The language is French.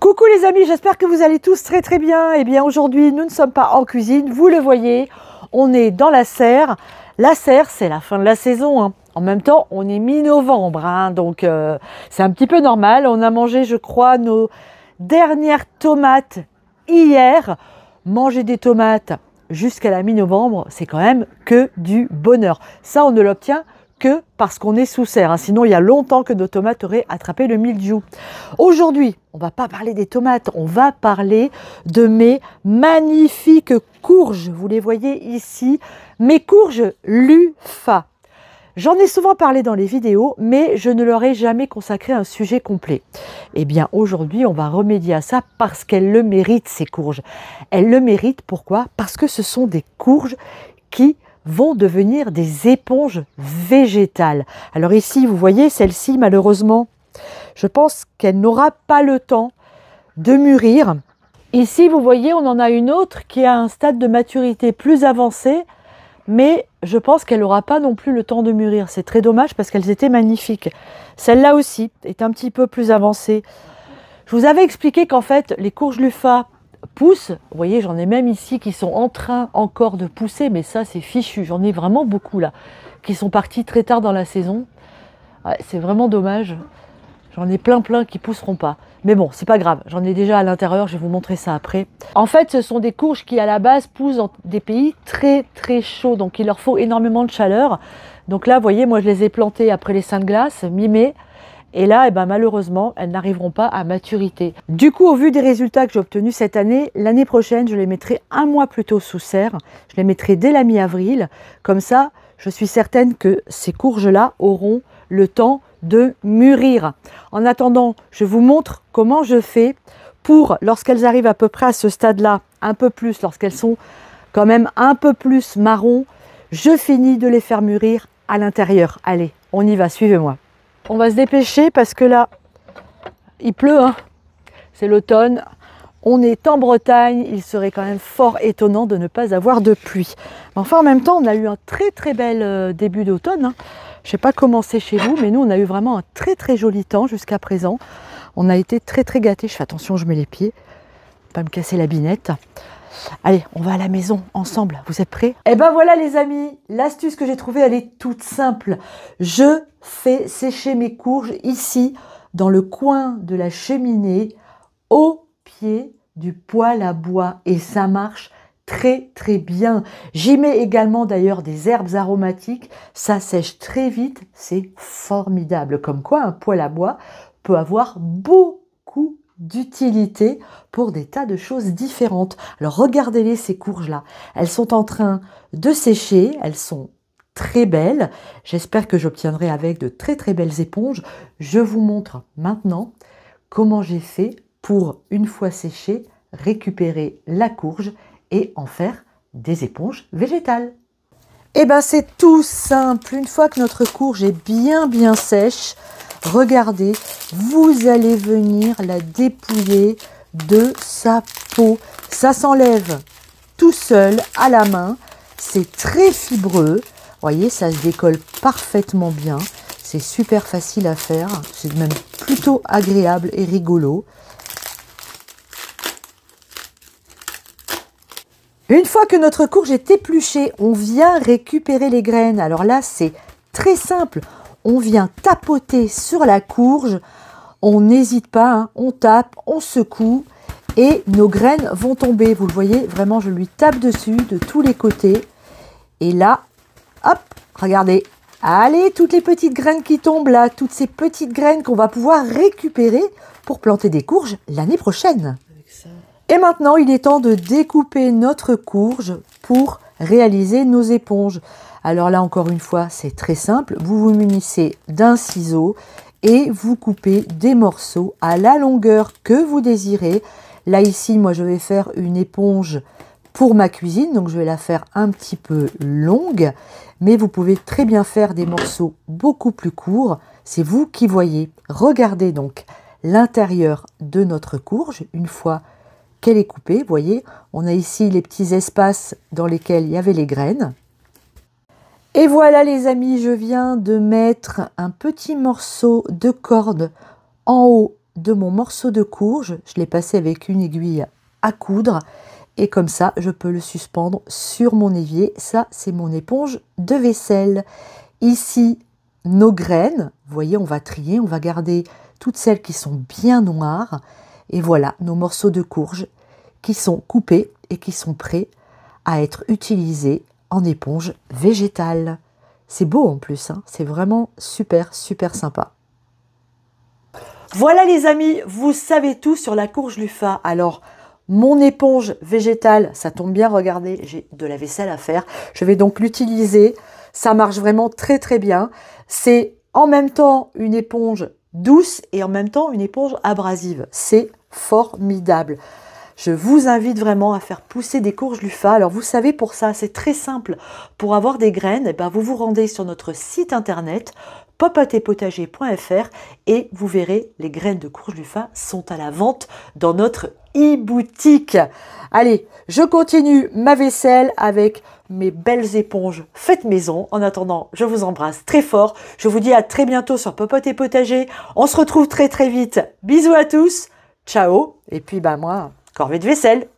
Coucou les amis, j'espère que vous allez tous très très bien. Eh bien aujourd'hui, nous ne sommes pas en cuisine, vous le voyez, on est dans la serre. La serre, c'est la fin de la saison, hein. En même temps, on est mi-novembre, hein, donc c'est un petit peu normal. On a mangé, je crois, nos dernières tomates hier. Manger des tomates jusqu'à la mi-novembre, c'est quand même que du bonheur. Ça, on ne l'obtient que parce qu'on est sous serre, hein. Sinon, il y a longtemps que nos tomates auraient attrapé le mildiou. Aujourd'hui, on ne va pas parler des tomates, on va parler de mes magnifiques courges. Vous les voyez ici, mes courges Lufa. J'en ai souvent parlé dans les vidéos, mais je ne leur ai jamais consacré un sujet complet. Eh bien, aujourd'hui, on va remédier à ça parce qu'elles le méritent, ces courges. Elles le méritent, pourquoi? Parce que ce sont des courges qui vont devenir des éponges végétales. Alors ici, vous voyez, celle-ci, malheureusement, je pense qu'elle n'aura pas le temps de mûrir. Ici, vous voyez, on en a une autre qui a un stade de maturité plus avancé, mais je pense qu'elle n'aura pas non plus le temps de mûrir. C'est très dommage parce qu'elles étaient magnifiques. Celle-là aussi est un petit peu plus avancée. Je vous avais expliqué qu'en fait, les courges Lufa poussent. Vous voyez, j'en ai même ici qui sont en train encore de pousser, mais ça, c'est fichu. J'en ai vraiment beaucoup là, qui sont partis très tard dans la saison. Ouais, c'est vraiment dommage. J'en ai plein qui pousseront pas. Mais bon, c'est pas grave. J'en ai déjà à l'intérieur. Je vais vous montrer ça après. En fait, ce sont des courges qui, à la base, poussent dans des pays très chauds. Donc, il leur faut énormément de chaleur. Donc là, vous voyez, moi, je les ai plantées après les Saintes Glaces, mi-mai. Et là, eh ben, malheureusement, elles n'arriveront pas à maturité. Du coup, au vu des résultats que j'ai obtenus cette année, l'année prochaine, je les mettrai un mois plus tôt sous serre. Je les mettrai dès la mi-avril. Comme ça, je suis certaine que ces courges-là auront le temps de mûrir. En attendant, je vous montre comment je fais pour, lorsqu'elles arrivent à peu près à ce stade-là, un peu plus, lorsqu'elles sont quand même un peu plus marron, je finis de les faire mûrir à l'intérieur. Allez, on y va, suivez-moi. On va se dépêcher parce que là, il pleut, hein. C'est l'automne. On est en Bretagne, il serait quand même fort étonnant de ne pas avoir de pluie. Mais enfin, en même temps, on a eu un très bel début d'automne, hein. Je ne sais pas comment c'est chez vous, mais nous, on a eu vraiment un très joli temps jusqu'à présent. On a été très gâtés. Je fais attention, je mets les pieds, pas me casser la binette. Allez, on va à la maison ensemble. Vous êtes prêts? Eh ben voilà les amis, l'astuce que j'ai trouvée, elle est toute simple. Je fais sécher mes courges ici, dans le coin de la cheminée, au pied du poêle à bois. Et ça marche très bien. J'y mets également d'ailleurs des herbes aromatiques. Ça sèche très vite. C'est formidable. Comme quoi, un poêle à bois peut avoir beaucoup d'utilité pour des tas de choses différentes. Alors regardez-les, ces courges-là. Elles sont en train de sécher. Elles sont très belles. J'espère que j'obtiendrai avec de très belles éponges. Je vous montre maintenant comment j'ai fait pour, une fois séchée, récupérer la courge et en faire des éponges végétales. Eh bien, c'est tout simple. Une fois que notre courge est bien sèche, regardez, vous allez venir la dépouiller de sa peau. Ça s'enlève tout seul à la main. C'est très fibreux. Vous voyez, ça se décolle parfaitement bien. C'est super facile à faire. C'est même plutôt agréable et rigolo. Une fois que notre courge est épluchée, on vient récupérer les graines. Alors là, c'est très simple. On vient tapoter sur la courge. On n'hésite pas, hein. On tape, on secoue et nos graines vont tomber. Vous le voyez, vraiment, je lui tape dessus de tous les côtés. Et là, hop, regardez. Allez, toutes les petites graines qui tombent là, toutes ces petites graines qu'on va pouvoir récupérer pour planter des courges l'année prochaine. Et maintenant, il est temps de découper notre courge pour réaliser nos éponges. Alors là, encore une fois, c'est très simple. Vous vous munissez d'un ciseau et vous coupez des morceaux à la longueur que vous désirez. Là, ici, moi, je vais faire une éponge pour ma cuisine, donc je vais la faire un petit peu longue. Mais vous pouvez très bien faire des morceaux beaucoup plus courts. C'est vous qui voyez. Regardez donc l'intérieur de notre courge une fois qu'elle est coupée. Vous voyez, on a ici les petits espaces dans lesquels il y avait les graines. Et voilà les amis, je viens de mettre un petit morceau de corde en haut de mon morceau de courge. Je l'ai passé avec une aiguille à coudre. Et comme ça, je peux le suspendre sur mon évier. Ça, c'est mon éponge de vaisselle. Ici, nos graines. Vous voyez, on va trier, on va garder toutes celles qui sont bien noires. Et voilà, nos morceaux de courge qui sont coupés et qui sont prêts à être utilisés en éponge végétale. C'est beau en plus, hein, c'est vraiment super, super sympa. Voilà les amis, vous savez tout sur la courge Luffa. Alors, mon éponge végétale, ça tombe bien, regardez, j'ai de la vaisselle à faire. Je vais donc l'utiliser. Ça marche vraiment très très bien. C'est en même temps une éponge douce et en même temps une éponge abrasive. C'est formidable. Je vous invite vraiment à faire pousser des courges Luffa. Alors vous savez, pour ça, c'est très simple. Pour avoir des graines, vous vous rendez sur notre site internet popotepotager.fr et vous verrez, les graines de courge Luffa sont à la vente dans notre e-boutique. Allez, je continue ma vaisselle avec mes belles éponges faites maison. En attendant, je vous embrasse très fort. Je vous dis à très bientôt sur Popote et Potager. On se retrouve très très vite. Bisous à tous. Ciao. Et puis moi, corvée de vaisselle.